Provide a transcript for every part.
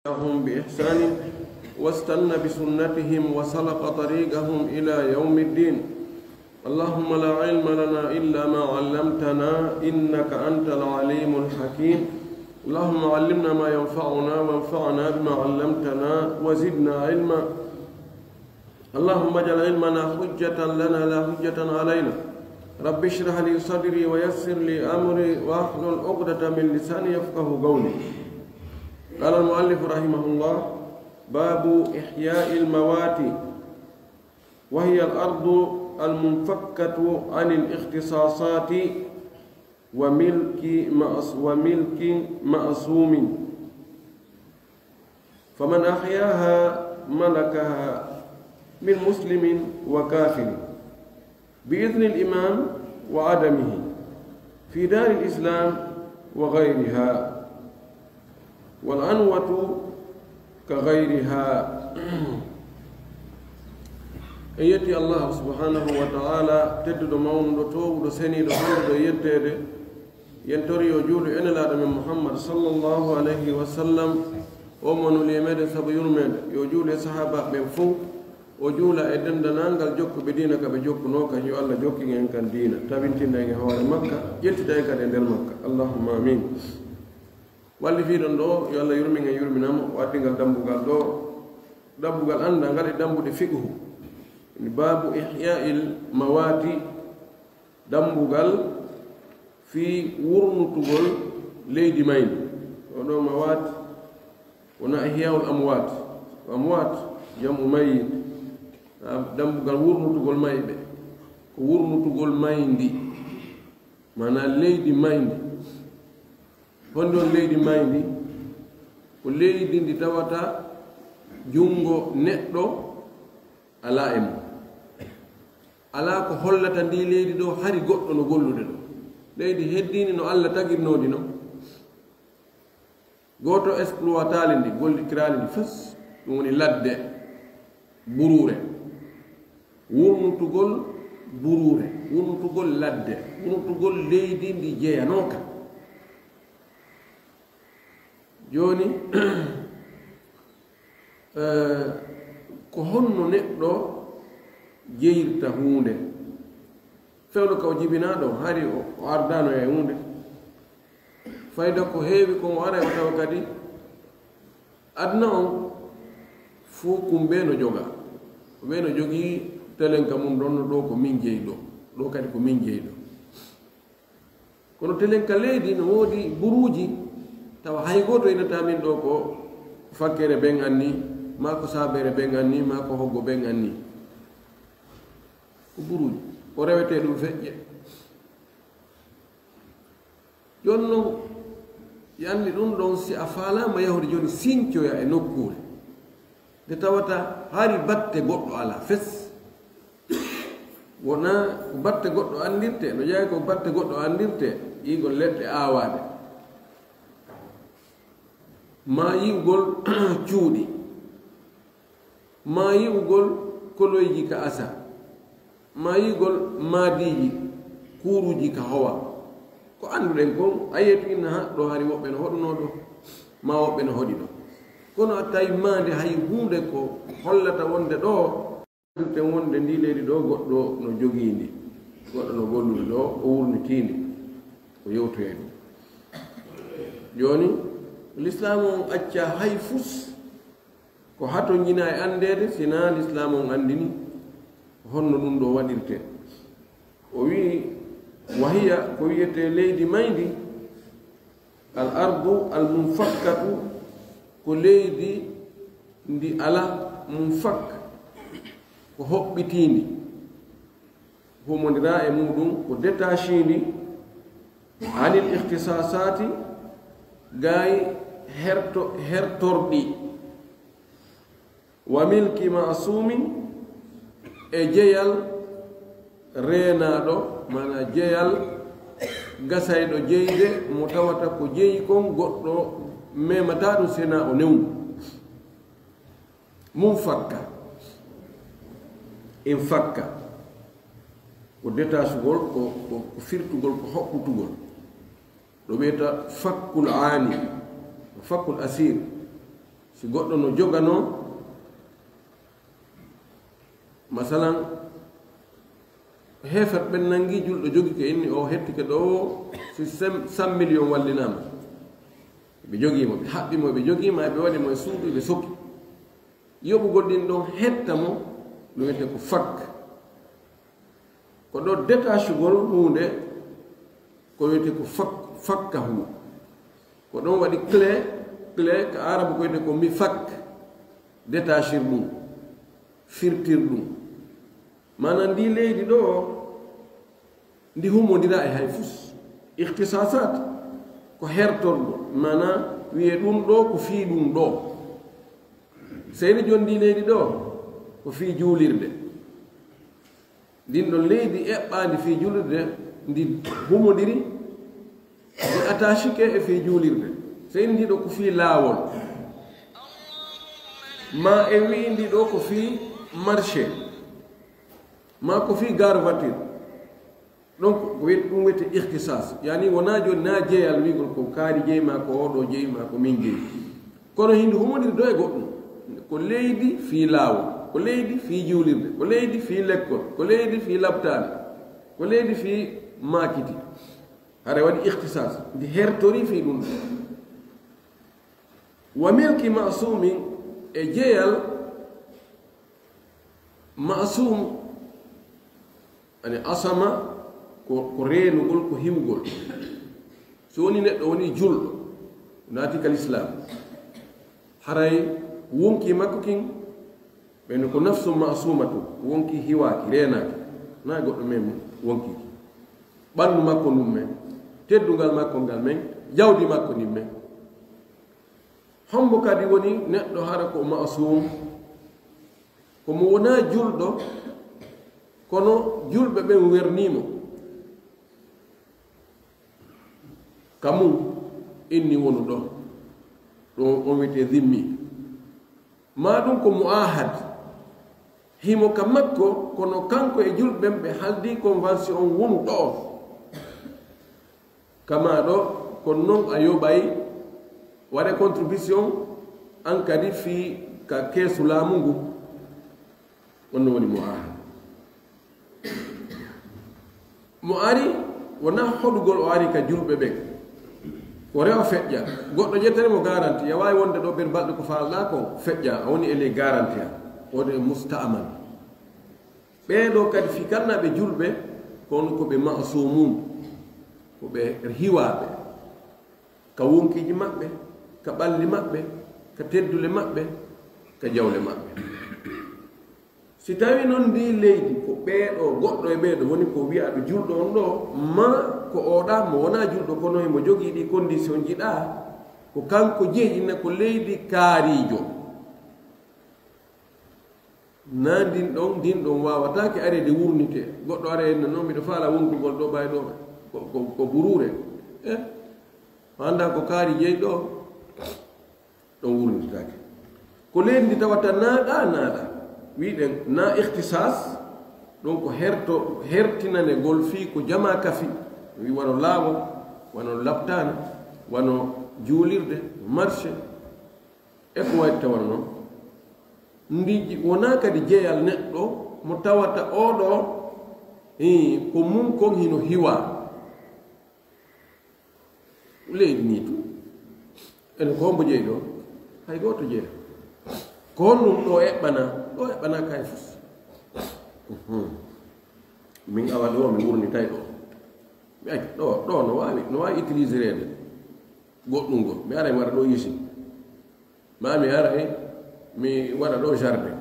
هم بإحسان واستنى بسنتهم وسلك طريقهم إلى يوم الدين. اللهم لا علم لنا إلا ما علمتنا إنك أنت العليم الحكيم. اللهم علمنا ما ينفعنا وانفعنا بما علمتنا وزدنا علما. اللهم اجعل علمنا حجة لنا لا حجة علينا. رب اشرح لي صدري ويسر لي أمري واحلل عقدة من لساني يفقه قولي. قال المؤلف رحمه الله: باب إحياء الموات، وهي الأرض المنفكة عن الاختصاصات وملك مأصوم، فمن أحياها ملكها من مسلم وكافر بإذن الإمام وعدمه في دار الإسلام وغيرها، والعنوة كغيرها. يتي الله سبحانه وتعالى تدد مون تو سني دو يتede yentori o juulu ene laaɗo men Muhammad sallallahu alayhi wa sallam, o monuli e meɗen sabu yurmede yo juulu e sahaba ɓen fof, o juula e dendanangal jokkuɓe diina ka ɓe jokkuno kan, yo Allah jokki en kan diina tabintinda en e hoore makka, ƴettida en kadi e nder makka, allahumma amin. walli fiiɗon ɗo yo Allah yurmin en yurminamo o addingal dambugal ɗo, dambugal anda ngaɗe dambude fiqhu, babu ihya'il mawati, dambugal fi wurnutugol leydi mayndi. oɗo mawat wona ihya'ul amwat, amwat jamu mayit, dambugal wurnutugol mayɓe ko wurnutugol mayndi, mana leydi mayndi. honde on leydi mayndi ko leydi ndi tawata jungo neɗɗo ala e mum, ala ko hollata ndi leydi ɗo hari goɗɗo no gollude ɗo. leydi heddini no Allah tagirnodi no, goto exploitali ndi gollirali ndi fes, ɗum woni ladde burure, wurnutugol burure, wurnutugol ladde, wurnutugol leydi ndi jeyanoka. joni ko honno neɗɗo jeyirta hunde, fewno ka o jibinaɗo hari o ardano e hunde, fayda ko heewi ko o ara o tawa kadi adna on fo kumbe no joga, ko ɓe no jogii telenka mum ɗon no ɗo ko min jeyi ɗo, ɗo kadi ko min jeyi ɗo. kono telenka leydi no woodi buruuji, tawa hay goto inata min ɗo ko fakkere ɓen anni, ma ko sabere ɓen anni, ma ko hoggo ɓen anni, ko buruuji o rewete ɗum feƴƴe. jonno yandi ɗum ɗon si a faalama yahude joni siñcoya e nokkure nde tawata hari batte goɗɗo ala fes, wona ko batte goɗɗo andirte, no jeeya ko batte goɗɗo andirte igol leɗɗe awade, ma yi'ugol cuuɗi, ma yi'ugol koloyji ka asa, ma yigol maadiji kuuruji ka howa, ko annduɗen kon a yeetu inna ha ɗo hari woɓɓe no hoɗuno ɗo, ma woɓɓe no hoɗi ɗo. kono a tawi maande hay hunde ko hollata wonde ɗo dirten wonde ndi leydi ɗo goɗɗo no jogindi, goɗɗo no gollude ɗo o wurnitindi o yewtoye ɗum. joni l'islam on acca hay fus ko hato ñina e andede, sina l'islam on andini honno ɗum ɗo waɗirte. o wi wahiya ko wiyete leydi mayndi al ardu al munfakkatu, ko leydi ndi ala munfak, ko hoɓɓitindi, humodira e muɗum, ko détachindi anil ihtisasati, gay hertorɗi, wa milki masumin, e jeyal reenaɗo, mana jeyal gasayɗo jeyde mo tawata ko jeyi kon goɗɗo memata ɗum sena o newnu. mum fakka in fakka ko détachugol, ko firtugol, ko hoɓɓutugol, ɗo wiyeta fakkul aani, fakkul asir, si goɗɗo no jogano masalan heefat ɓen nangi julɗo jogi ko inni o hettike ɗo si 100 million wallinama ɓe jogimo ɓe haɓɓimo ɓe jogima ɓe waɗimo e suudu ɓe sokki yoɓugol ɗin ɗon hetta mo ɗum wiyete ko fak ko ɗo détachugol hunde ko wiyete ko fakka hu ko ɗon waɗi clé ko arabe ko wiyete ko mi fak détachir ɗum firtir ɗum mana ndi leydi ɗo ndi hummodira e hay fus ihtisasat ko hertorɗo mana wiye ɗum ɗo ko fii ɗum ɗo seyni jon ndi leydi ɗo ko fii juulirde ndin ɗon leydi eɓɓandi fii juulirde ndi humodiri ndi attachike e fii juulirde seyni ndi ɗo ko fii laawol ma e wi ndi ɗo ko fii marché ma ko fii gare voiture donc ɗum wiyete ihtisas yani wona joni na jeeyal wigol ko kaari jeyma ko oɗo jeyma ko min jeeyi kono hindi humodiri ɗo e goɗɗum ko leydi fii laawol ko leydi fii juulirde ko leydi fii lekkol ko leydi fii labtaade ko leydi fii maakiti hara waɗi ihtisas ndi hertori fii ɗum ɗo wa milki masumin e jeeyal masum ani asama ko reenugol ko hiwgol so woni neɗɗo woni julɗo naati kal islam haray wonki makko kin ɓeyno ko nafsu masumatu wonki hiwaaki reenaaki na goɗɗo men wonkiki ɓanndu makko num men teddungal makko ngal men jawdi makko nin men hombo kadi woni neɗɗo hara ko masum komo wona julɗo kono julɓe ɓen wernimo kamum inni wonu ɗo ɗum on wiyete zimmi ma ɗum ko muahad himo ka makko kono kanko e julɓen ɓe haldi convention on wonu ɗo kama ɗo kono noon a yoɓay waɗe contribution an kadi fi ka keesu laamu ngu wonno woni muahad mo ari wona hoɗugol o ari ka julɓe ɓen ko rewa feƴƴa goɗɗo ƴettanimo garanti ya wawi wonde ɗo ɓen balɗe ko falɗa ko feƴƴa a woni ele garanti a wode mustaaman ɓeɗo kadi fi kalnaɓe julɓe kono koɓe masumum koɓe hiwaɓe ka wonkiji maɓɓe ka ɓalli maɓɓe ka teddule maɓɓe ka jawle maɓɓe si tawi noon ndi leydi ko ɓeeɗo goɗɗo e ɓeeɗo woni ko wiyaɗo julɗo on ɗo ma ko oɗa mo wona julɗo kono emo jogii ɗi condition jiɗa ko kanko jeeyi inna ko leydi kaarijo na ndin ɗon wawatake arede wurnite goɗɗo ara henna noon mbiɗo faala wontugol ɗo ɓay ɗo ko burure anda ko kaari jeeyi ɗo ɗon wurnitake ko leydi ndi tawata naaɗa wiɗen na ihtisas ɗon ko hertinane gol fii ko jama kafi wi wano laawol wano labtane wano juulirde marché e ko waɗi tawana noon ndi wona kadi jeeyal neɗɗo mo tawata oɗo ko mum kon hino hiwa leydi ni tu ene ko hombo jeeyi ɗo hay goto jeeya ko honnum ɗo eɓɓana kay fus min awa ɗo mi wurnitay ɗo mi acci ɗo no wawi utilisé rede goɗɗum ngol mi ara mi waɗa ɗo usine ma mi ara mi waɗa ɗo jardin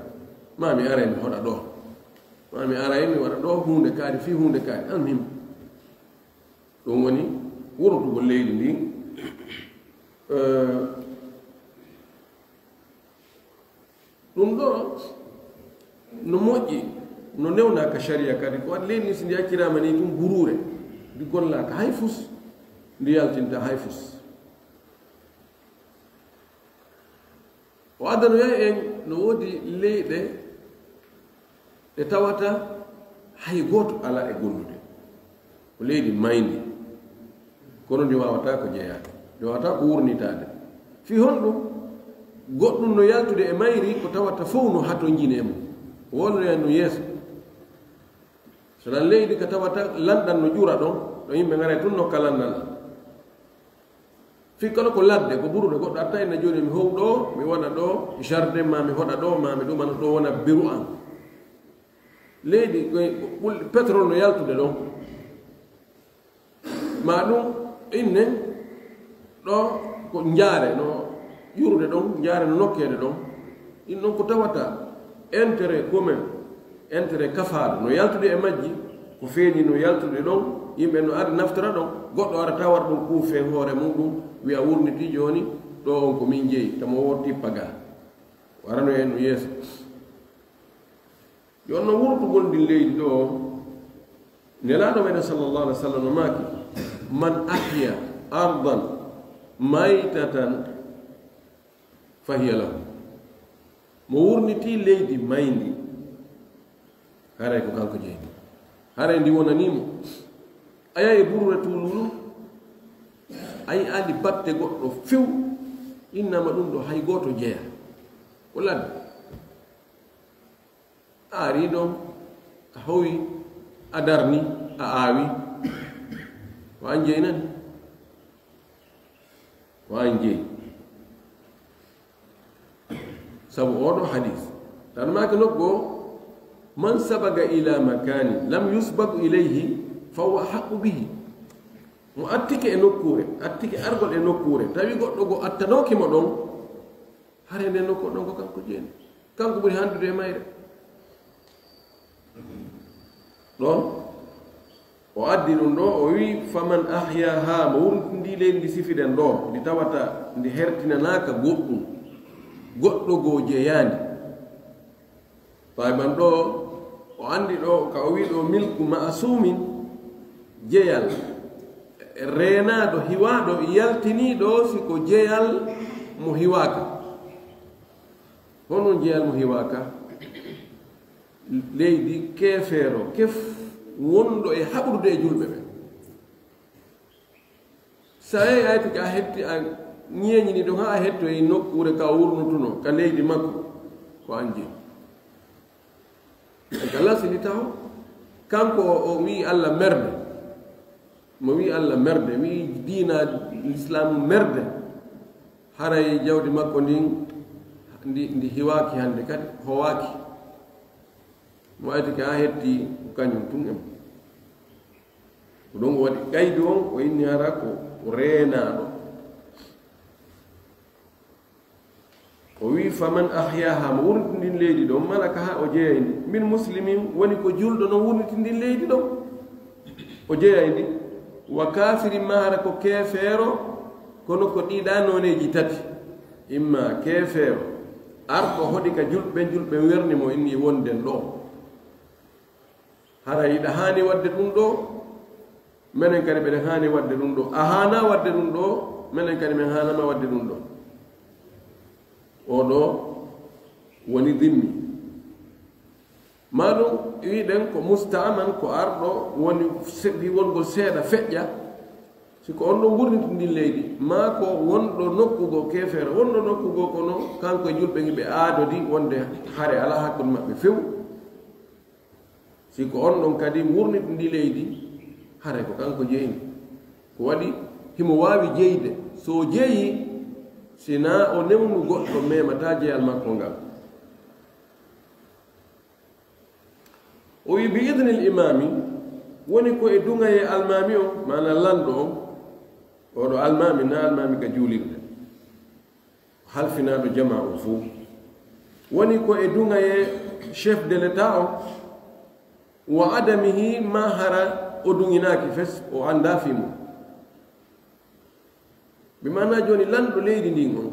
ma mi ara mi hoɗa ɗo ma mi ara mi waɗa ɗo hunde kaari fi hunde kaari almim ɗum woni wurtugol leydi ndi ɗum ɗo no moƴƴi no newnaka sharia kadi ko waɗi leydi ni so ndi accirama ni ɗum burure ndi gollaka hay fus ndi yaltinta hay fus o addanoya en no woodi leyɗe ɗe tawata hay gooto ala e gollude ko leydi mayndi kono ndi wawata ko jeeyade ndi wawata ko wurnitade fi honɗum goɗɗum no yaltude e mayri ko tawata fof no hato jine mum wolnoyan no yeeso sonan leydi ko tawata lanɗan no ƴura ɗon ɗo yimɓe ngara tun nokka lanɗan ɗan fi kala ko ladde ko ɓurude goɗɗo atta ene joni mi how ɗo mi waɗa ɗo jardin ma mi hoɗa ɗo ma mi ɗumana ɗo wona biru an leydi ɓulɗi pétrole no yaltude ɗon ma ɗum inne ɗo ko jaare no ƴurude ɗon jaare no nokkede ɗon in ɗon ko tawata intérêt commun intérêt kafaɗo no yaltude e majji ko feeñi no yaltude ɗon yimɓe no ari naftara ɗon goɗɗo ara tawata ɗum kuufe hoore muɗum wiya wurniti joni ɗo on ko min jeeyi tamo wotti paga warano en no yeeso jonno wurtugol ndin leydi ɗo nelaɗo meɗen sallllahu alih w sallam no maaki man ahya ardan maytatan fahiya lahu mo wurniti leydi mayndi haray ko kanko jeydi haray ndi wonanimo aya e ɓurre tululu ayi andi batte goɗɗo few innama ɗum ɗo hay goto jeeya ko ladde a ari ɗon a howi a darni a aawi ko an jeynani ko an jeeyi sabu oɗo hadis tan maki nokko man sabaga ila makani lam yusbagu ilayhi fahuwa haqqu bihi mo attike e nokkure attike argol e nokkure tawi goɗɗo go attanokimo ɗon hare nde nokku ɗon ko kanko jeeni kanko ɓuri handude e mayre ɗon o addi ɗum ɗo o wi faman ahyaha mo wurndi leydi ndi sifiɗen ɗo ndi tawata ndi hertinanaka goɗɗum goɗɗo goo jeeyandi fayman ɗo o andi ɗo ka o wi ɗo milku masumin jeeyal reenaɗo hiwaɗo yaltiniɗo siko jeeyal mo hiwaka honon jeeyal mo hiwaka leydi keefeero kef wonɗo e haɓrude e julɓe ɓe sa yehi ayta ka hetti a ñeeñini ɗon ha a hetto e nokkure ka wurnutuno ka leydi makko ko an jeeyi ka lasini taw kanko o wi allah merde mo wi allah merde wi diina l'islam merde haray jawdi makko ndin ndi hiwaki hande kadi howaki mo ayta ka hetti kañum tun em ko ɗon waɗi gaydi on o inni hara ko reenaɗo o wi faman ahyaha mo wurnitindin leydi ɗon malaka ha o jeeyayndi min muslimin woni ko julɗo no wurnitindin leydi ɗon o jeeyayndi wa kafiri mahara ko keefeero kono ko ɗiɗa noneji tati imma keefeero arko hoɗi ka julɓe werni mo inni wonden ɗo hara yiɗa haani wadde ɗum ɗo minen kadi ɓeɗen haani wadde ɗum ɗo a haana wadde ɗum ɗo minen kadi min haanama wadde ɗum ɗo oɗo woni dimmi maɗum wiɗen ko mustaman ko arɗo woni wi wongol seeɗa feƴƴa siko on ɗo gurnitindin leydi ma ko wonɗo nokkugo keefeere wonɗo nokkugo kono kanko e julɓe ngi ɓe aadodi wonde hare ala hakkude maɓɓe few siko on ɗon kadi wurnitindi leydi hare ko kanko jeeyni ko waɗi himo waawi jeyde so jeeyi sina o newnu goɗɗo memata jeyal makko ngal o wi bi idni l imami woni ko e dungaye almami o mana lanɗo on oɗo almami na almami ka juulirde halfinaɗo jama o fou woni ko e dungaye chef de l'état o wa adamihi ma hara o dunginaki fes o anda fimo ɓe mana joni lanɗo leydi ndin on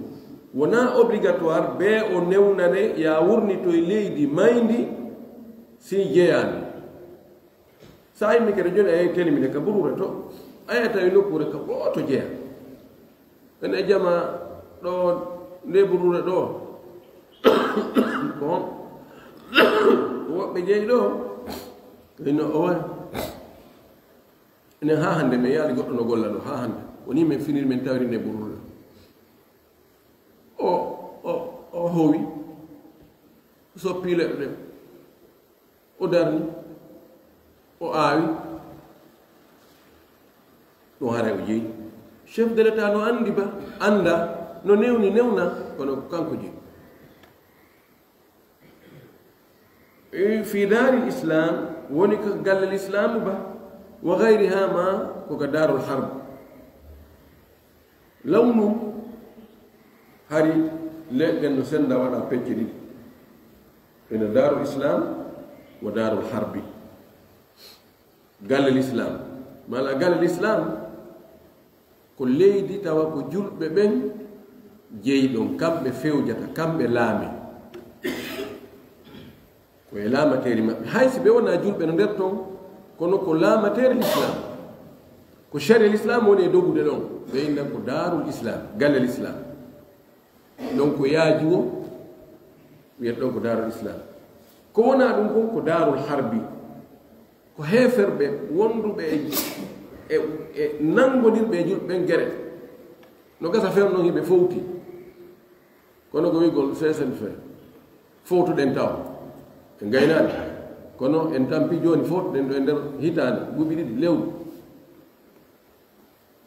wona obligatoire be o newnane ya wurnitoye leydi mayndi si jeyani sa yimmi kede joni a yehi telimine ka ɓurure to aya tawi nokkure ka ɓooto jeeya ene jama ɗo nde ɓurure ɗo ko woɓɓe jeeyi ɗo ino o wa enen ha hande min yaali goɗɗo no golla ɗo ha hande woni min finiri min tawri nde ɓurure o hoowi soppii leɗɗe ɗen o darni o aawi ɗum hara o jeyi chef de l'état no anndi ba annda no newni newna kono kanko jeyi fi daari l'islam woni ko galle l'islamu ba wa gayriha ma koko daarul harb lawnu hari leɗɗen no senda waɗa pecce ɗiɗi ene daarul islam wa daarul harbi galle l'islam mala galle l'islam ko leydi tawa ko julɓe ɓen jeyi ɗon kamɓe fewjata kamɓe laami koye laamateeri maɓɓe hay si ɓe wona julɓe no nder toon kono ko laamateeri l'islam ko charia l'islam woni e dogude ɗon ɓe innan ko daarul islam galle l'islam donc ko yaaji o wiyata ɗon ko daarul islam ko wona ɗum kon ko daarul harbi ko heeferɓe wonduɓe e nangodirɓe e julɓe ɓen gere no gasa fewn noon yimɓe fowti kono ko wigol sesen fe fowtuɗen taw e gaynaade kono en tampi jooni fowtuɗen ɗo e nder hitaande guɓi ɗiɗi lewru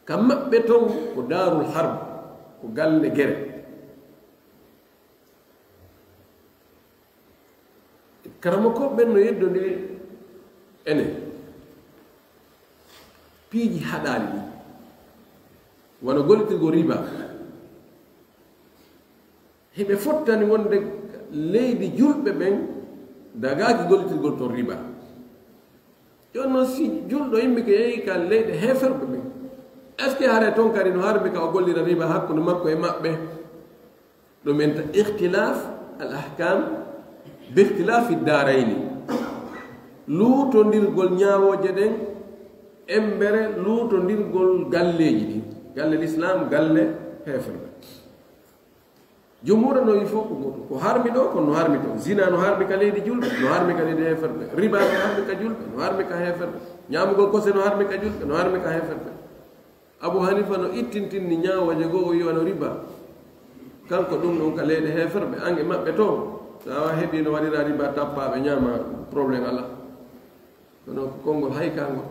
kam maɓɓe toon ko daarul harb ko galle gere karama koɓɓen no yeddondiri enen piiji haɗaali ɗi wona gollitirgo riba heɓe fottani wonde leydi julɓe ɓen dagaaki gollitirgol toon riba jon noon si julɗo yimɓe ko yehi ka leyɗe heeferɓe ɓen est ce que hare toon kadi no harmi ka o gollira riba hakkude makko e maɓɓe ɗum enta ihtilaf al ahkam bi ihtilafi darayni luutondirgol ñaawoje ɗen embere luutondirgol galleji ɗi galle l'islam galle heeferɓe jumhura no wi fof ko goto ko harmi ɗo kono no harmi to zina no harmi ka leydi julɓe no harmi ka leydi heeferɓe riba no harmi ka julɓe no harmi ka heeferɓe ñaamugol kose no harmi ka julɓe no harmi ka heeferɓe abou hanifa no ittintinni ñaawoje goo o yiwano riba kanko ɗum ɗon ka leyɗe heeferɓe ange maɓɓe to sawa heeɓi no waɗira riba tappaɓe ñaama probléme ala kono ko konngol hay kangol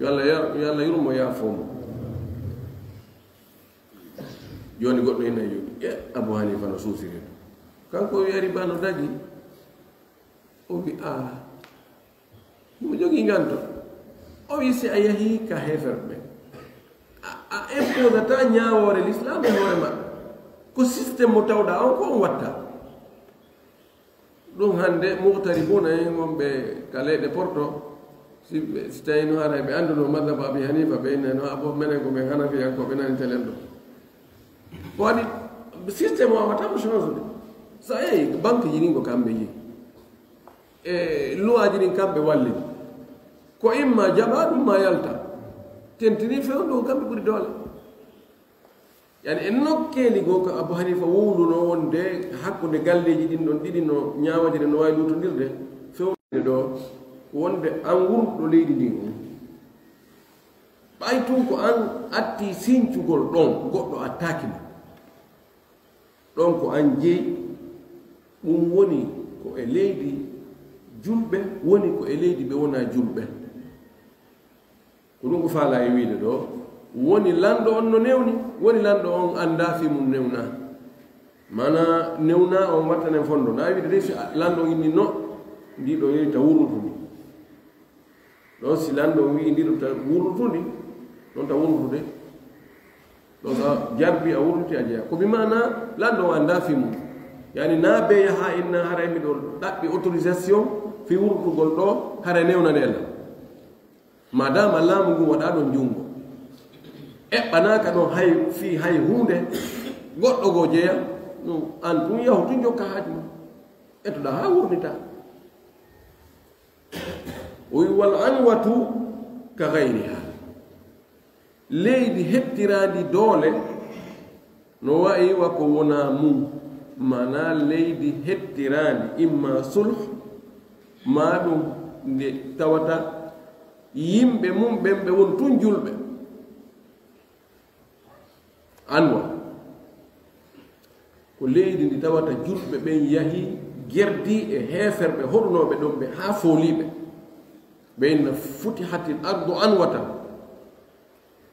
yo allah yurmo yaafomo joni goɗɗo ina yoɗi abou hanifa no suusiri kanko wi riba no dagi o wi a mo jogii nganto o wi si a yahii ka heeferɓe a imposata ñaawoore l'islam e hoore maɓɓe ko systéme mo tawɗa on ko on watta ɗum hannde muhtaribuna en wonɓe ka leyɗe porto si tawi no hara ɓe annduno madhab abi hanifa ɓe inne no abo menen ko ɓen hanafiyankoɓe nani telen ɗo waɗi systéme o awatamo change de sa yehi banque ji ɗin ko kamɓe yi e loi ji ɗin kamɓe wallini ko imma jaɓa ɗum ma yalta tentini fewn ɗo kamɓe ɓuri doole yani en nokkeeli goo ko abou hanifa wowluno wonde hakkude galleji ɗin ɗon ɗiɗi no ñaawaji ɗe no wawi lutondirde fewde ɗo wonde an wurɗo leydi ndin ɓay tun ko an atti sincugol ɗon goɗɗo attaki ma ɗon ko an jeeyi ɗum woni ko e leydi julɓe woni ko e leydi ɓe wona julɓe ko ɗum ko faala e wiide ɗo woni lanɗo on no newni woni lanɗo on annda fi mum newna mana newna on wattanen fondo na wiide de si lanɗo on inni no ndiɗo yeyta wurrutundi ɗon si lanɗo on wi ndiɗo ta wurrutundi ɗon ta wurrutude ɗon sa jarbi a wurruti a jeeya ko bi mana lanɗo on annda fi mum yani na be yaha inna hara miɗo ɗaɓɓi autorisation fi wurrutugol ɗo hara newnanela madama laamu ngu waɗa ɗon jungo eɓɓanaka ɗon hay fi hay hunde goɗɗo go jeeya ɗum an tun yahu tun jokka haaji ma ettoɗa ha wurnita o wi wal anwatu ka gayriha leydi heɓtirandi doole no wayi wa ko wona mum mana leydi heɓtirandi imma sulh ma ɗum nde tawata yimɓe mum ɓen ɓe won tun julɓe ko ko leydi ndi tawata julɓe ɓen yahi gerdi e heeferɓe hoɗunoɓe ɗon ɓe haa fooliɓe ɓeyna futihatil ardu anwata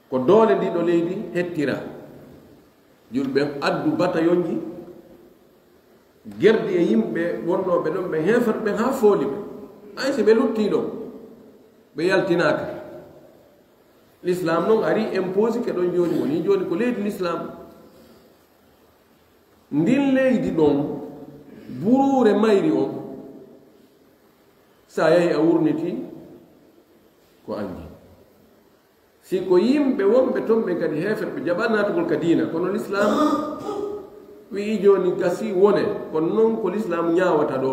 ko doole ndiɗo leydi hettira julɓe addu batayonji gerdi e yimɓe wonnoɓe ɗon ɓe heeferɓe haa fooliɓe ay so ɓe lutti ɗon ɓe yaltinaka l'islam noon ari imposi ke ɗon joni woni joni ko leydi l'islam ndin leydi ɗon buruure mayri on sa yahi a wurniti ko andi si ko yimɓe wonɓe toon ɓe kadi heeferɓe jaɓa natugol ka diina kono l'islam wi'i joni gasi wone kono noon ko l'islam ñawata ɗo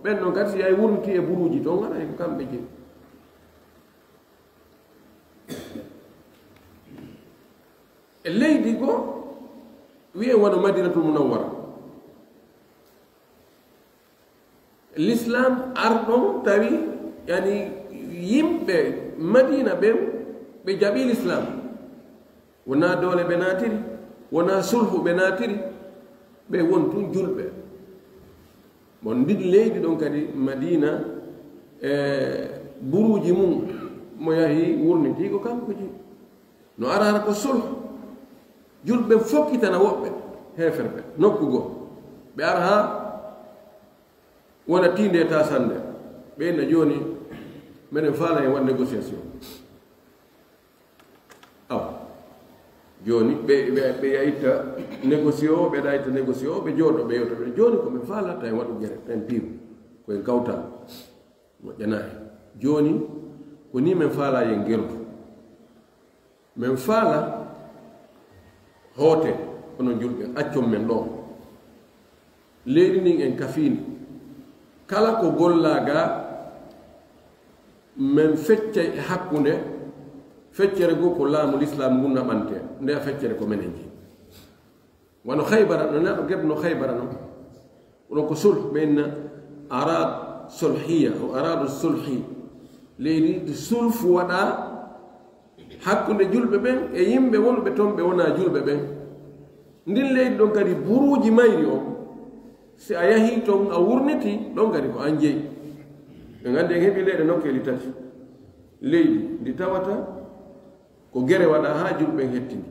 ɓen ɗon kadi si yahi wurniti e buruuji toon waɗa ko kamɓe jeyi e leydi goo wiye wano madinatul munawwara l'islam arɗon tawi yani yimɓe madina ɓen ɓe jaɓi l'islam wona doole ɓe naatiri wona sulhu ɓe naatiri ɓe won tun julɓe bon ndin leydi ɗon kadi madina e buruuji mum mo yahi wurniti ko kanko ji no arara ko sulhu julɓe fokkitana woɓɓe heeferɓe nokku goo ɓe ara ha wona tinde ta sande ɓeyna joni minen faala hen waɗ négociation aw joni ɓe yayitta négocio ɓe ɗayta négocio ɓe jooɗo ɓe yewta ɓe joni komin faalata hen waɗu guere en piiw koyen kawtal moƴƴanayi joni ko ni min faala yen gerdu min faala hoote ono julɓe accon men ɗo leydi ndin en kafini kala ko gollaga min feccay e hakkunde feccere goo ko laamu l'islam ngu naɓante nde a feccere ko menen ji wano haybara no neɗɗo gerde no haybara noon onon ko sulh ɓenna arad sulhiya o aradu sulhi leydi de sulfu waɗa hakkunde julɓe ɓen e yimɓe wonɓe toon ɓe wona julɓe ɓen ndin leydi ɗon kadi buruuji mayri o si a yahi toon a wurniti ɗon kadi ko an jeyi ɓe gandi en heeɓi leyɗe nokkeli tati leydi ndi tawata ko gere waɗa ha julɓen hettini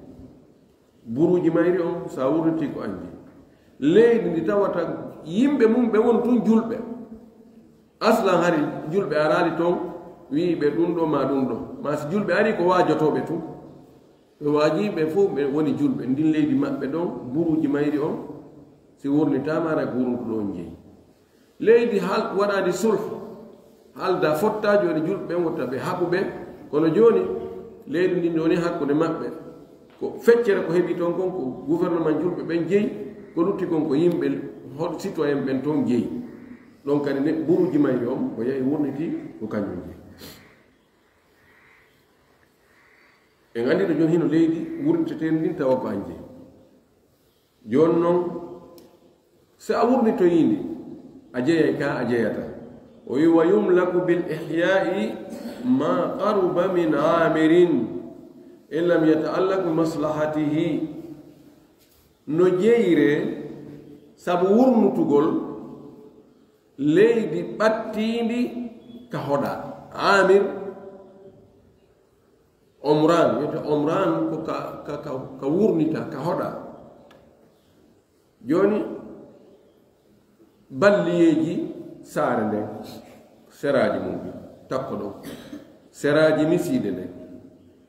buruuji mayri on sa wurniti ko an jeyi leydi ndi tawata yimɓe mum ɓe won tun julɓe aslan hari julɓe arali toon wiiɓe ɗum ɗo ma ɗum ɗo ma si julɓe ari ko waajotoɓe tun ɓe waajiɓe fof ɓe woni julɓe ndin leydi maɓɓe ɗon buruuji mayri on si wurnitama ara ko wurntuɗo on jeeyi leydi waɗadi sulh halda fotta joni julɓe wotta ɓe haɓuɓe kono joni leydi ndin joni hakkude maɓɓe ko feccere ko heeɓi toon kon ko gouvernement julɓe ɓen jeeyi ko lutti kon ko yimɓe hot citoyen ɓen toon jeeyi ɗon kadi ne buruuji mayri on ko yahi wurniti ko kañum jeeyi en andi ɗo joni hino leydi wurniteten ndin tawa ko an jeeyi joni noon so a wurnitoyindi a jeeyay ka a jeeyata o wi wa yumlaku bil ihyai ma qaruba min amirin in lam yataallaq bi maslahatihi no jeeyire sabu wurnutugol leydi ɓattindi ka hoɗa amir omran wiyete omran ko ka wurnita ka hoɗa joni balliyeji saare nden seraji mum takko ɗon seraji misiide nden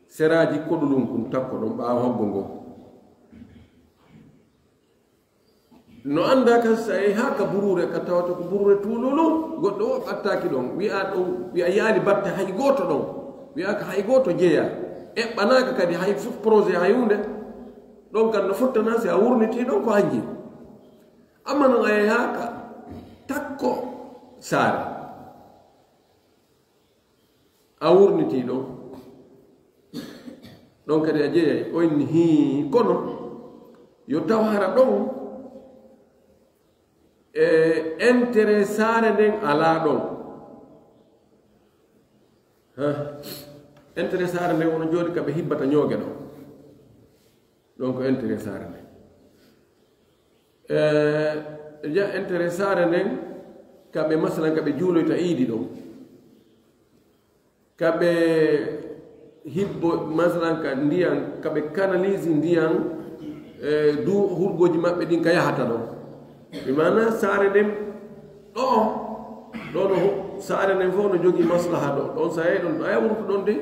seraji koɗulum kum takko ɗon ɓaawa hoggo ngo no anda ka sa ha ka burure ka tawata ko burure tuululu goɗɗo o ɓattaki ɗon wi'a ɗon wi'a yaali batte hay gooto ɗon wi'a ka hay gooto jeeya eɓɓanaka kadi hay fof projet hay hunde ɗon kan no fottana si a wurniti ɗon ko hanji amma noon a yeyaka takko saare a wurniti ɗon ɗon kadi a jeeyay oyni hi kono yo taw hara ɗon e intérêt saare nden alaa ɗon intérêt saare nden wono jooɗi ka ɓe hibbata ñooge ɗon ɗon ko intérêt saare nden ja intérêt saare nden kamɓe masalan kaɓe juuloyta iidi ɗon kaɓe hibbo masalan ka ndiyan kaɓe canalise ndiyan du hurgoji maɓɓe ɗin ka yahata ɗon ɓe mana saare nden ɗono saare nden fof no jogii maslaha ɗo ɗon sa yehi ɗon aya wurto ɗon de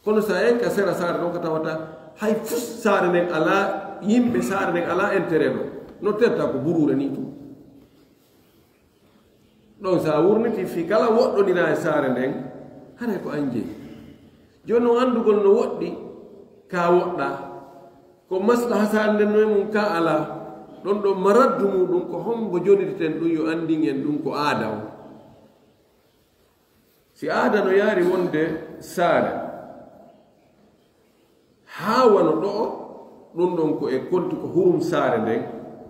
kono sa yehi ka sera saare ɗon ka tawata hay fus saare nden ala yimɓe saare nden ala intérêt ɗo no terta ko burure ni tum ɗon sa wurniti fi kala woɗɗonira e saare nden haray ko an jeyi joni no andugol no woɗɗi ka woɗɗa ko maslaha saare nden noye mum ka ala ɗon ɗo maraddu muɗum ko hombo jonirten ɗum yo andin en ɗum ko aada o si aada no yaari wonde saare haa wano ɗo o ɗum ɗon ko e konti ko hurum saare nden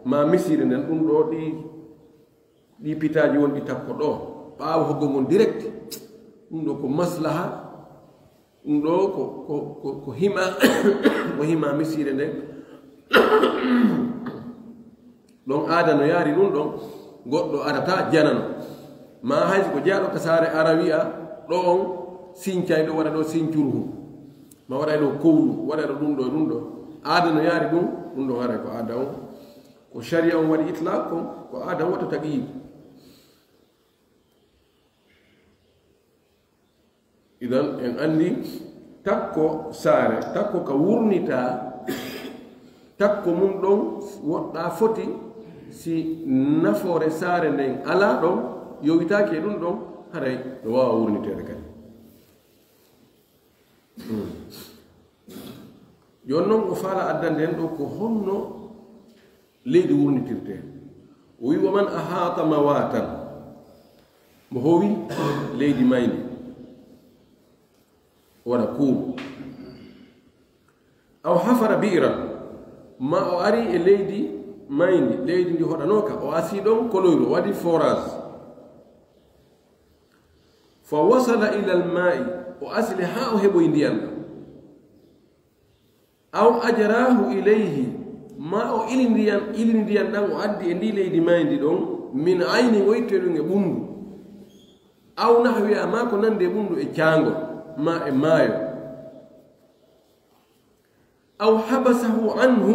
ma misiri nden ɗum ɗo ɗi pitaji wonɗi tappo ɗo ɓaawa hoggo ngon direct ɗum ɗo ko maslaha ɗum ɗo ko hima ko hima misire nden ɗon aada no yaari ɗum ɗon goɗɗo arata janano ma hayso ko jaaɗo ka saare ara wiya ɗo on sincay ɗo waɗa ɗo sincurhu ma waɗa ɗo kowlu waɗa ɗo ɗum ɗo aada no yaari ɗum ɗo haray ko aada on ko sharia on waɗi itlaq kon ko aada on watta taqyid idan en andi takko saare takko ka wurnita takko mum ɗon woɗɗa foti si nafoore saare nden ala ɗon yowitaake e ɗum ɗon haray no wawa wurniteede kadi joni noon o faala addande en ɗo ko honno leydi wurnitirte o wi wa man ahata mawatan mo howi leydi mayndi waɗa kuuɗu aw hafara bi'ran ma o ari e leydi mayndi leydi ndi hoɗanoka o asi ɗon koloyru o waɗi forage fa wasala ila almai o asli ha o heɓoy ndiyan ɗam aw ajarahu ilayhi ma o ili ndiyan ɗam o addi e ndi leydi mayndi ɗon min ayni woyteɗum e ɓundu aw nahwiya ma ko nande e ɓundu e caangol ma e maayo aw habasahu anhu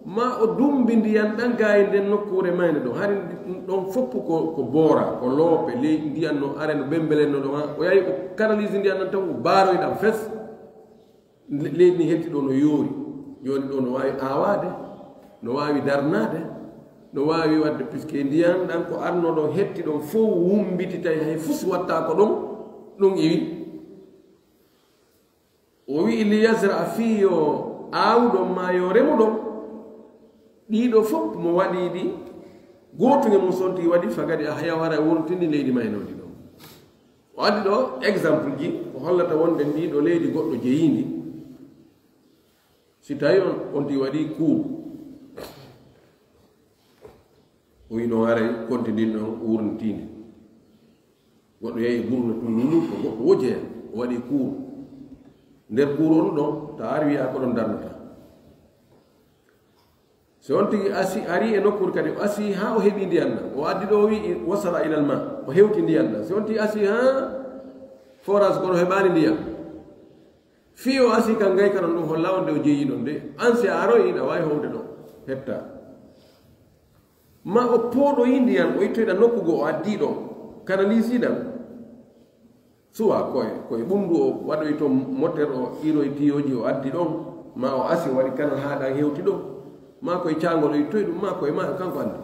ma o dumbi ndiyan ɗan gaye nden nokkure mayne ɗon hari ɗon foppu ko boora ko loope leydi ndiyan no are no bembelenno ɗon o yahi o canalise ndiyan ɗan tan o baaroyɗam fes leydi ni hetti ɗo no yoori joni ɗo no wawi awade no wawi darnade no wawi wadde puisque ndiyan ɗan ko arno ɗon hetti ɗon fof wumbiti tawi hay fus watta ko ɗum iwi o wi li yasra fi yo aawɗon ma yo remuɗon ɗiɗo fof mo waɗi ɗi gootuge mum sonti waɗi fagadi a haya wara wontini leydi maynoɗi ɗon o addi ɗo exemple ji ko hollata wonde ndiɗo leydi goɗɗo jeyindi si tawi on ti waɗi kuuɗu o wi ɗon haray konti ndin ɗon wurnitindi goɗɗo yehi burno tum nunu ko goɗɗo wojeya o waɗi kuuɗu nder kuuron ɗon ta ari wiya ko ɗon darnata so on tigi ari e nokkure kadi o asi ha o heɓi ndiyan ɗam o addi ɗo o wi wasala ilal ma o hewti ndiyan ɗam so on tigi asi ha forage kono heɓani ndiyam fi o asi kan gay kanon ɗum holla wonde o jeeyi ɗon de an si a aroyi ɗa wawi howde ɗon hetta ma o pooɗoyi ndiyan o ittoyɗa nokkugo o addi ɗon canalisiɗam suwa koye ɓundu o waɗoy to moteur o iroye tiyoji o addi ɗon ma o asi waɗi kanal ha ɗan hewti ɗon ma koye cangol o ittoy ɗum ma koye ma kanko andi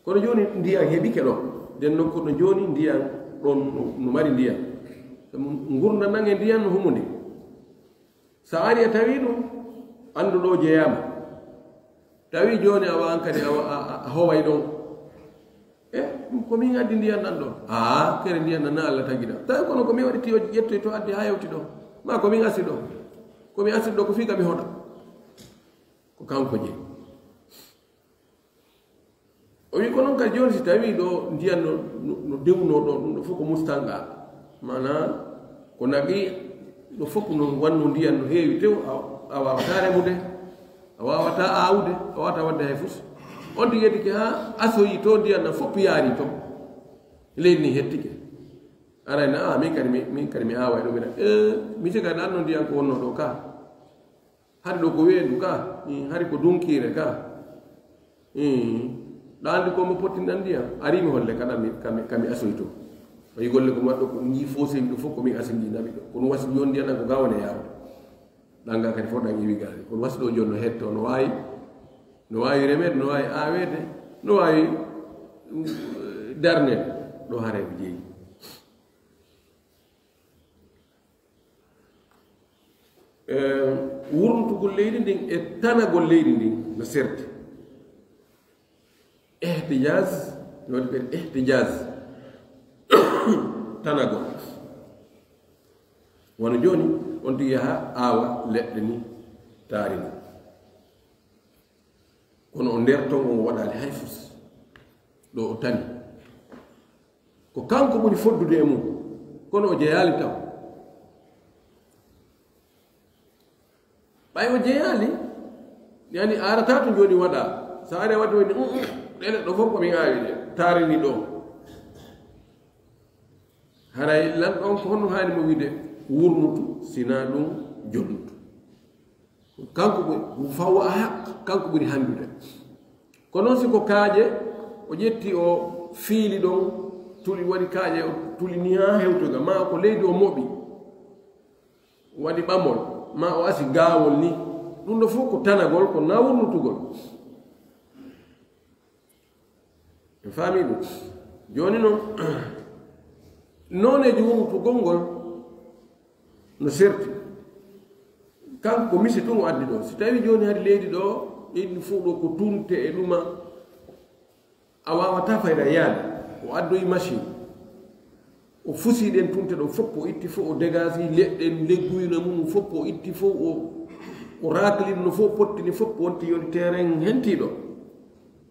kono joni ndiyan heɓike ɗon nden nokkuɗo joni ndiyan ɗon no mari ndiyan gurda nan e ndiyan no humude sa ari a tawi ɗum andu ɗo jeeyama tawi joni awa an kadi a howay ɗon komin addi ndiyan ɗan ɗon kere ndiyan ɗan na Allah tagiɗa tawi kono komin waɗi tiyoji ƴettoy to addi ha yewti ɗon ma komin asi ɗo komin asi ɗo ko fii kami hoɗa ko kanko je o wi ko noon kadi joni si tawi ɗo ndiyan no dewno ɗo ɗum ɗo fof ko mustanga mana ko naɓi ɗo fof no wanno ndiyan no heewi tew a wawata remude a wawata aawde a wawata wadde hay fus on ti yettike ha asoyi to ndiyanna fopp yaari to leydi ni hettike arayna min kadi mi aawa ɗo mbiɗa mi siga ɗan no ndiyan ko wonno ɗo ka hari ɗo ko weendu ka hari ko dunkire ka ɗandi ko mo pottinɗan ndiyam arimi holle kaɗa kami asoyi to oyi golle ko maɗɗo ko ji fosewi ɗo fof komin asindi naɓi ɗo kono wasi joni ndiyan ɗan ko gawone yawde ɗanga kadi fof ɗan iwi gaari kono wasi ɗo joni no hetto no wawi remede no wawi awede no wawi darnede ɗo hareɓe jeeyi wurnutugol leydi ndin e tanagol leydi ndin no serti ihtijaz no waɗi ɓen ihtijaz tanagol wono joni on tigi yaha aawa leɗɗe ni taari ni kono o nder ton on waɗali hay fus ɗo o tani ko kanko ɓuri foddude e mum kono o jeeyali taw ɓay o jeeyali yani arata to joni waɗa sa ari waɗi woni ɗene ɗo fof komin aawi ɗe taarini ɗo haray lan ɗon ko honno haani mo wiide wurnutu sina ɗum jonnutu kanko ɓuri fawa a haq kanko ɓuri handude ko noon siko kaaƴe o ƴetti o fiili ɗon tuli waɗi kaaƴe o tuli ni ha hewtoga ma ko leydi o moɓi waɗi ɓamol ma o asi gaawol ni ɗum ɗo fof ko tanagol ko na wurnutugol en faami ɗum joni noon noneji wurnutugol ngol no serti kanko ko misi tun o addi ɗo si tawi joni hadi leydi ɗo ɗin fof ɗo ko tunte e ɗuma a wawata fayda yaade o addoyi machine o fusi ɗen tunte ɗo fof o itti fof o dégasi leɗɗen legguyno mum fof o itti fof o raklino fof pottini fof wonti yoni terrain hentiɗo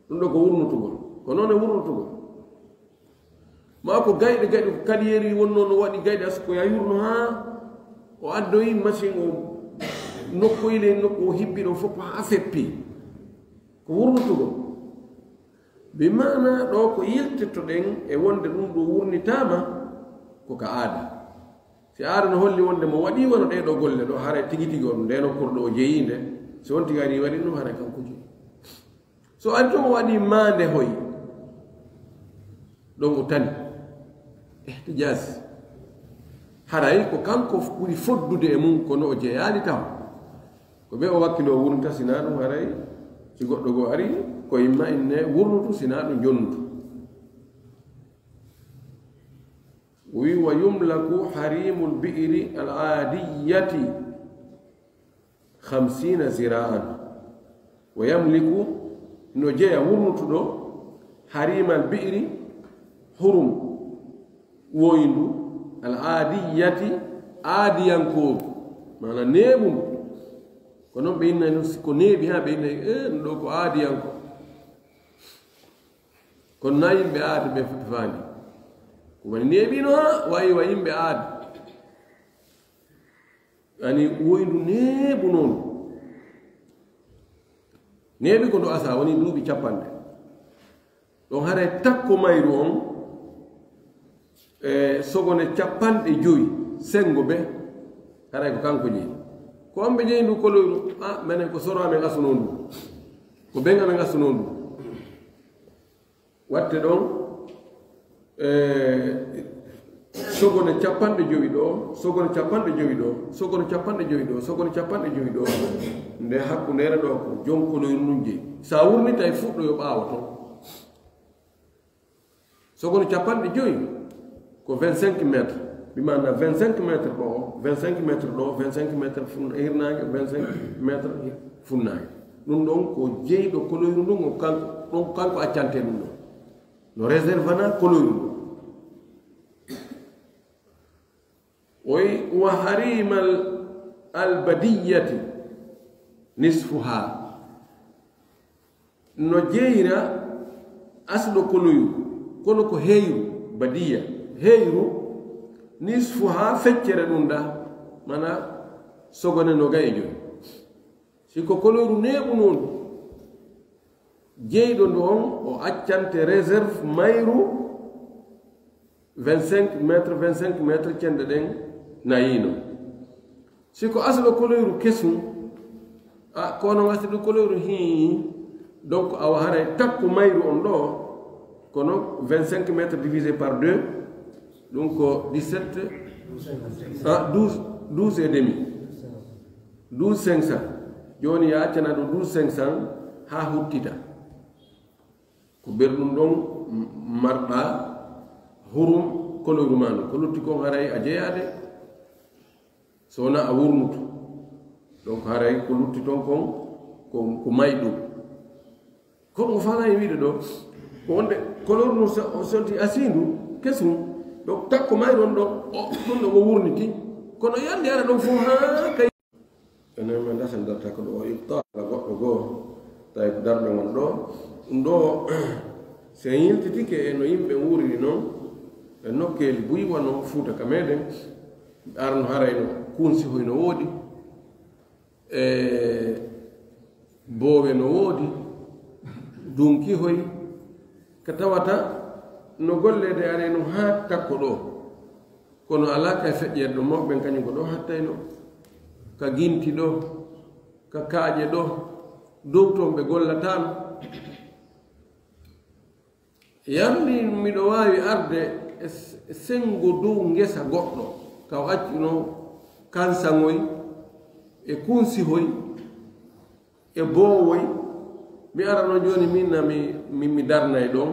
ɗum ɗo ko wurnutugol ko noon e wurnutugol ma ko gayɗe ko kadiyeri wonno no waɗi gayɗe asko ya yurno ha o addoyi machine o nokkoyle nokku o hibbiɗo fof ha feppi ko wurnutugol bi mana ɗo ko yiltittoɗen e wonde ɗum ɗo wurnitama ko ka aada si aada no holli wonde mo waɗi wono ɗeɗo golle ɗo haara tigi tigi on nde nokkurɗo o jeyinde so won tigi ari waɗi ɗum haara kanko jeyi so ari to mo waɗi mande hoy ɗon o tani ihtijaz haray ko kanko ɓuri foddude e mum kono o jeeyali taw ko ɓe o wakkilo wurnta sina ɗum haray si goɗɗo goo ari ko yimma inne wurnutu sina ɗum jonnutu wi wa yumlaku harimul bi'ri al adiyati 50 zira'an wa yamliku no jeeya wurnutuɗo harimal bi'ri hurum woyndu al adiyati aadiyankooru mana neeɓum ko noon ɓe innani ko neeɓi ha ɓe innani ɗum ɗo ko aadiyanko kono na yimɓe aada ɓe foti faandi ko woni neeɓino ha wayi wa yimɓe aada ani woyndu neeɓu noon neeɓi ko ndo asa woni duuɓi capanɗe ɗon haray takko mayru on sogone capanɗe joyi sengo ɓe haray ko kanko jeyi ko on ɓe jeyi ndu koloyru minen ko soro amen asuno ndu ko ɓen amen asuno ndu watte ɗon sogone capanɗe joyi ɗo sogone capanɗe joyi ɗo sogone capanɗe joyi ɗo sogone capanɗe joyi ɗo nde hakkundere ɗo ko jonkoloyru num jeyi sa wurnita e fuɗɗo yo ɓaawa ton sogone capanɗe joyi ko 25 métres bimana 25 métres ɗo 25 métres ɗo 25 métres hirnage 25 métres funnage ɗum ɗon ko jeyɗo koloyru ndun o kanko accante ɗum ɗon no réservana koloyru ndun oyi wa harimal albadiyati nisfuha no jeyra asɗo koloyru kono ko heyru badiya heyru nisfuha feccere ɗum ɗa mana sogone no gaye joni siko couleur neeɓu noon jeyɗo ɗon o accante réserve mayru 25 métre cenɗe ɗen nayino siko aslo couleur kesum a kono wasi ɗum couleur hi donc awa haray takko mayru on ɗo kono 25 métres divisé par 2 donc 17 12 et demi 12 500 joni ya accana ɗo 12 500 ha huttita ko ɓerɗum ɗon marɗa hurum couleur mano ko lutti kon haray a jeyade sowona a wurnuto donc haray ko lutti ton kon ko mayɗum komo fanayi wiide ɗo ko wonde couleur no solti asindu kesum donc takko mayron ɗo ɗum ɗo o wurniti kono yande ara ɗon fof ha kay enen min dasen darta ko ɗo o ibtala goɗɗo goo tawi ko darɓe won ɗo ɗum ɗo so yiltitike e no yimɓe wuuriri noon e nokkeli buyi wano fuuta ka meɗen arno harayno kunsi hoy no woodi e boowe no woodi dunki hoy ka tawata no gollede are no ha takko ɗo kono ala ka feƴƴere ɗo mawɓen kañum ko ɗo hattayno ka ginti ɗo ka kaaƴe ɗo dow toon ɓe gollatano yarni miɗo wawi arde e sengo dow ngesa goɗɗo kaw accino kansaŋoy e kunsihoy e boowoy mi arano joni minna mi darnay ɗon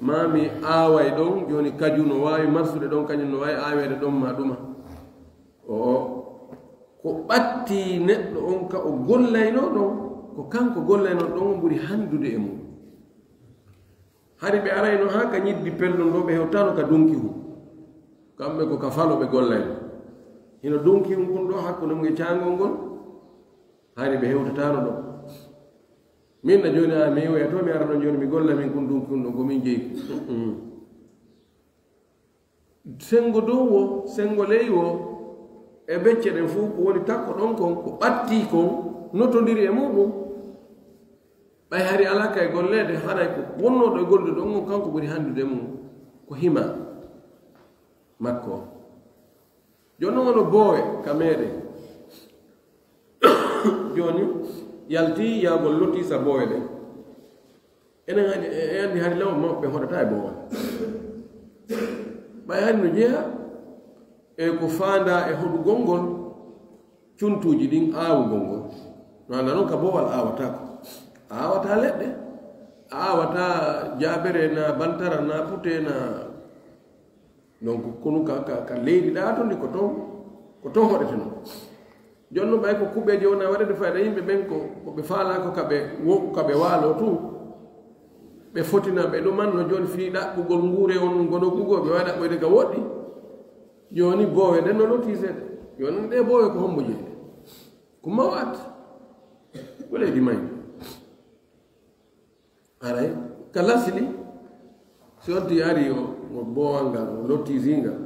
ma mi aaway ɗon joni kaju no wawi marsude ɗon kañum no wawi aawede ɗon ma ɗuma o ko ɓatti neɗɗo on ka o gollayno ɗon ko kanko gollayno ɗon o ɓuri handude e mum hari ɓe arayno ha ka ñiddi pellon ɗo ɓe hewtano ka dunki hu kamɓe ko ka falo ɓe gollayno hino dunki hum kon ɗo hakkude mum e cangol ngol hari ɓe hewtatano ɗo min na joni a mi wiya to mi arano joni mi golla min kon dunki hum ɗo komin jeyi sengo dow o sengo ley o e becce ɗen fof ko woni takko ɗon kon ko ɓatti kon notodiri e muɗum ɓay hari ala ka e gollede haray ko wonnoɗo e gollude ɗon on kanko ɓuri handude mum ko hima makko joni noon ono boowe ka meɗen joni yalti yawgol lottisa boowe ɗen enen andi hari law mawɓe hoɗata e boowal ɓay hari no jeeya e ko fanda e hoɗugol ngol cuntuji ɗin aawugol ngol no anda noon ka boowal awatako a awata leɗɗe a awata jaabere na bantara na pute na donc kono ka leydi ɗa to ndi ko ton hoɗete noon joni noon ɓay ko kuɓeje wona waɗede fayda yimɓe ɓen ko ɓe faalako kaɓe waalo tu ɓe fotina ɓe ɗumanno joni fii ɗaɓɓugol nguure on gono ɓugo ɓe wawi ɗaɓɓoyde ka woɗɗi joni boowe nden no lottisede joni ɗe boowe ko hombo jeeyde ko mawat ko leydi mayde aray ka lasli si wonti ari o boowal ngal o lottisingal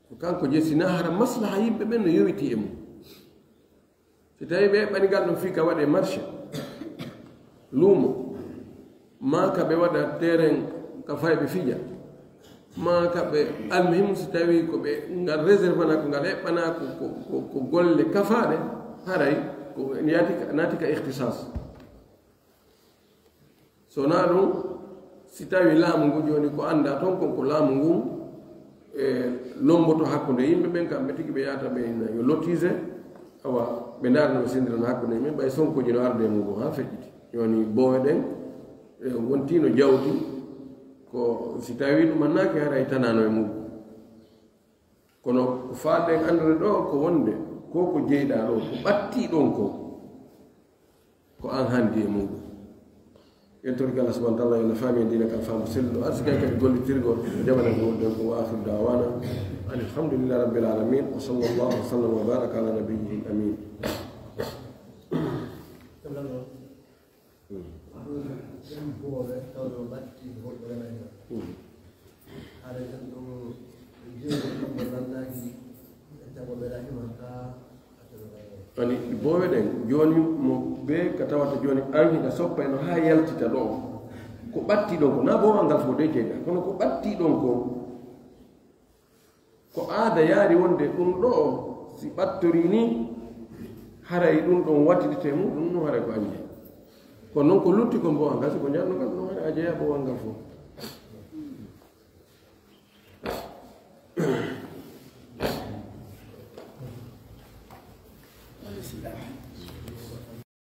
ko kanko jessina hara maslaha yimɓe ɓen no yowiti e mum si tawi ɓe ɓanigal ɗum fii ka waɗe marché luumo ma ka ɓe waɗa terrain ka fayɓe fija ma ka ɓe almuhimu si tawi ko ɓe ngal réservana ko ngal heɓɓana ko golle kafaɗe haray ko naati ka ihtisas sona ɗum si tawi laamu ngu joni ko anda toon kon ko laamu ngun e lomboto hakkude yimɓe ɓen kamɓe tigi ɓe yahata ɓe yo lottise awa ɓe darno ɓe sendirano hakkude min ɓay sonkoji no arde muɗum ha feƴƴiti joni boowe ɗen wontino jawdi ko si tawi ɗum annaki haray tanano e muɗum kono ko faalɗen andore ɗo ko wonde ko jeyɗa ɗo ko ɓatti ɗon ko an handi e muɗum يترك الله سبحانه وتعالى إن فهم دينك الفهم سل أرزقك بقول ترجو جبنا نقول وآخر دعوانا أن الحمد لله رب العالمين وصلى الله وسلم وبارك على نبيه الأمين. ani boowe ɗen jooni mo ɓe ka tawata jooni an hika soppa no haa yaltita ɗo ko ɓatti ɗon ko na boowal ngal fo de jeega kono ko ɓatti ɗon ko aada yaari wonde ɗum ɗo si ɓattori ni haray ɗum ɗon wattidite mum ɗum no haray ko anje kono noon ko lutti ko boowal ngal si ko njanno ngal ɗum haray a jeeya boowal ngal fof